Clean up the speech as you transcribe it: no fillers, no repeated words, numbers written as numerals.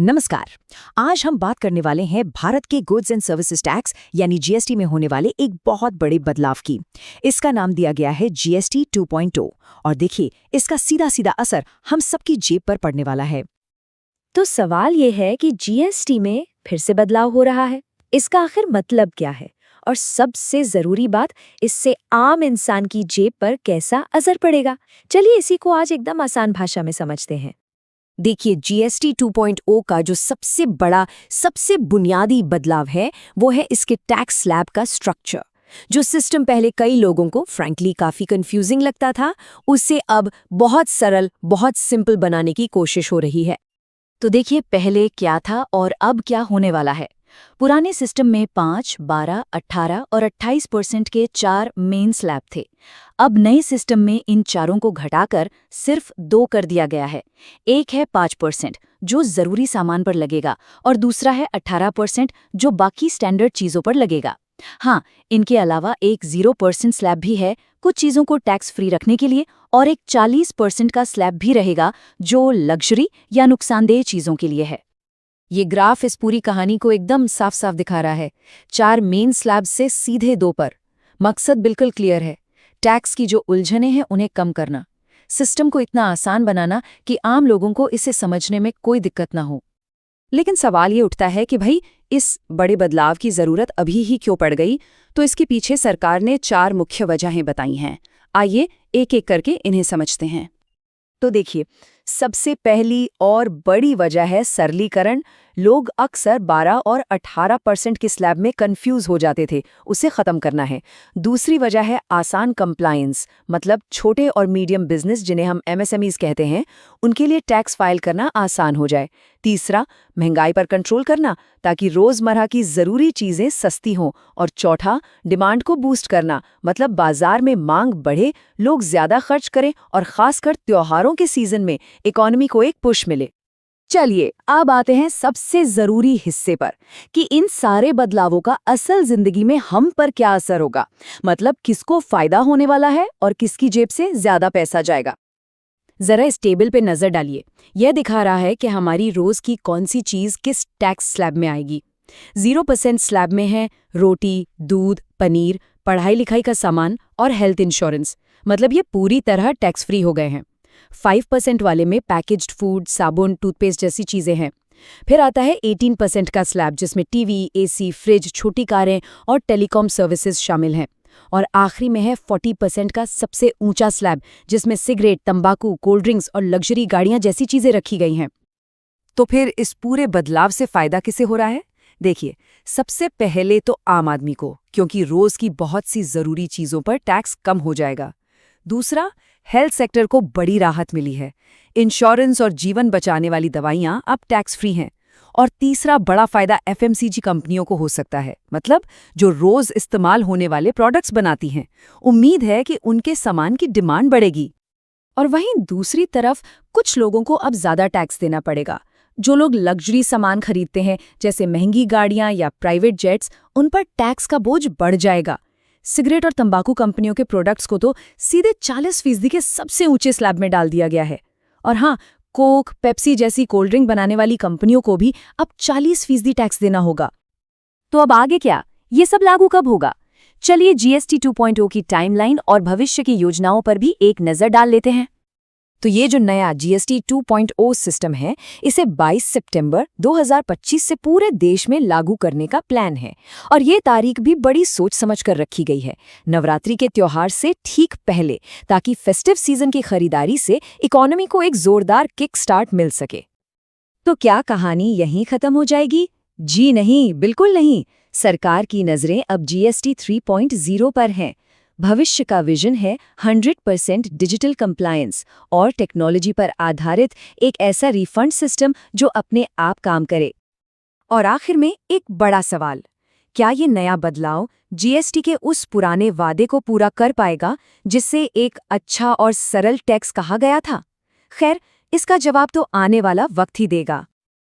नमस्कार। आज हम बात करने वाले हैं भारत के गुड्स एंड सर्विसेज टैक्स यानी जीएसटी में होने वाले एक बहुत बड़े बदलाव की। इसका नाम दिया गया है जीएसटी 2.0 और देखिए इसका सीधा सीधा असर हम सबकी जेब पर पड़ने वाला है। तो सवाल ये है कि जीएसटी में फिर से बदलाव हो रहा है, इसका आखिर मतलब क्या है? और सबसे जरूरी बात, इससे आम इंसान की जेब पर कैसा असर पड़ेगा? चलिए इसी को आज एकदम आसान भाषा में समझते हैं। देखिए जीएसटी 2.0 का जो सबसे बड़ा सबसे बुनियादी बदलाव है वो है इसके टैक्स स्लैब का स्ट्रक्चर। जो सिस्टम पहले कई लोगों को फ्रैंकली काफी कंफ्यूजिंग लगता था, उसे अब बहुत सरल बहुत सिंपल बनाने की कोशिश हो रही है। तो देखिए पहले क्या था और अब क्या होने वाला है। पुराने सिस्टम में 5, 12, 18 और 28% के 4 मेन स्लैब थे। अब नए सिस्टम में इन चारों को घटाकर सिर्फ 2 कर दिया गया है। एक है 5% जो जरूरी सामान पर लगेगा और दूसरा है 18% जो बाकी स्टैंडर्ड चीजों पर लगेगा। हाँ, इनके अलावा एक 0% स्लैब भी है कुछ चीजों को टैक्स फ्री रखने के लिए, और एक 40% का स्लैब भी रहेगा जो लग्जरी या नुकसानदेह चीजों के लिए है। ये ग्राफ इस पूरी कहानी को एकदम साफ साफ दिखा रहा है। 4 मेन स्लैब से सीधे 2 पर। मकसद बिल्कुल क्लियर है, टैक्स की जो उलझनें हैं उन्हें कम करना, सिस्टम को इतना आसान बनाना कि आम लोगों को इसे समझने में कोई दिक्कत ना हो। लेकिन सवाल ये उठता है कि भाई इस बड़े बदलाव की जरूरत अभी ही क्यों पड़ गई? तो इसके पीछे सरकार ने 4 मुख्य वजहें बताई हैं। आइए एक एक करके इन्हें समझते हैं। तो देखिए, सबसे पहली और बड़ी वजह है सरलीकरण। लोग अक्सर 12 और 18% के स्लैब में कंफ्यूज हो जाते थे, उसे खत्म करना है। दूसरी वजह है आसान कंप्लायंस, मतलब छोटे और मीडियम बिजनेस जिन्हें हम एमएसएमईज कहते हैं, उनके लिए टैक्स फाइल करना आसान हो जाए। तीसरा, महंगाई पर कंट्रोल करना ताकि रोजमर्रा की जरूरी चीजें सस्ती हों। और चौथा, डिमांड को बूस्ट करना, मतलब बाजार में मांग बढ़े, लोग ज्यादा खर्च करें और खासकर त्योहारों के सीजन में इकोनॉमी को एक पुश मिले। चलिए अब आते हैं सबसे जरूरी हिस्से पर कि इन सारे बदलावों का असल जिंदगी में हम पर क्या असर होगा, मतलब किसको फायदा होने वाला है और किसकी जेब से ज्यादा पैसा जाएगा। जरा इस टेबल पे नजर डालिए। यह दिखा रहा है कि हमारी रोज की कौन सी चीज किस टैक्स स्लैब में आएगी। 0% स्लैब में है रोटी, दूध, पनीर, पढ़ाई लिखाई का सामान और हेल्थ इंश्योरेंस, मतलब ये पूरी तरह टैक्स फ्री हो गए हैं। 5% वाले में पैकेज्ड फूड, साबुन, टूथपेस्ट जैसी चीजें हैं। फिर आता है 18% का स्लैब जिसमें टीवी, एसी, फ्रिज, छोटी कारें और टेलीकॉम सर्विसेज शामिल हैं। और आखिरी में है 40% का सबसे ऊंचा स्लैब जिसमें सिगरेट, तंबाकू, कोल्ड ड्रिंक्स और लग्जरी गाड़ियां जैसी चीजें रखी गई हैं। तो फिर इस पूरे बदलाव से फायदा किसे हो रहा है? देखिए, सबसे पहले तो आम आदमी को, क्योंकि रोज की बहुत सी जरूरी चीजों पर टैक्स कम हो जाएगा। दूसरा, हेल्थ सेक्टर को बड़ी राहत मिली है। इंश्योरेंस और जीवन बचाने वाली दवाइयां अब टैक्स फ्री हैं। और तीसरा बड़ा फायदा एफएमसीजी कंपनियों को हो सकता है, मतलब जो रोज इस्तेमाल होने वाले प्रोडक्ट्स बनाती हैं। उम्मीद है कि उनके सामान की डिमांड बढ़ेगी। और वहीं दूसरी तरफ कुछ लोगों को अब ज्यादा टैक्स देना पड़ेगा। जो लोग लग्जरी सामान खरीदते हैं जैसे महंगी गाड़ियां या प्राइवेट जेट्स, उन पर टैक्स का बोझ बढ़ जाएगा। सिगरेट और तंबाकू कंपनियों के प्रोडक्ट्स को तो सीधे 40% के सबसे ऊंचे स्लैब में डाल दिया गया है। और हाँ, कोक, पेप्सी जैसी कोल्ड ड्रिंक बनाने वाली कंपनियों को भी अब 40% टैक्स देना होगा। तो अब आगे क्या? ये सब लागू कब होगा? चलिए जीएसटी 2.0 की टाइमलाइन और भविष्य की योजनाओं पर भी एक नजर डाल लेते हैं। तो ये जो नया जीएसटी 2.0 सिस्टम है, इसे 22 सितंबर 2025 से पूरे देश में लागू करने का प्लान है। और ये तारीख भी बड़ी सोच समझ कर रखी गई है, नवरात्रि के त्योहार से ठीक पहले, ताकि फेस्टिव सीजन की खरीदारी से इकोनॉमी को एक जोरदार किक स्टार्ट मिल सके। तो क्या कहानी यहीं खत्म हो जाएगी? जी नहीं, बिल्कुल नहीं। सरकार की नजरें अब जीएसटी 3.0 पर हैं। भविष्य का विजन है 100% डिजिटल कंप्लायंस और टेक्नोलॉजी पर आधारित एक ऐसा रिफंड सिस्टम जो अपने आप काम करे। और आखिर में एक बड़ा सवाल, क्या ये नया बदलाव जीएसटी के उस पुराने वादे को पूरा कर पाएगा जिससे एक अच्छा और सरल टैक्स कहा गया था? खैर, इसका जवाब तो आने वाला वक्त ही देगा।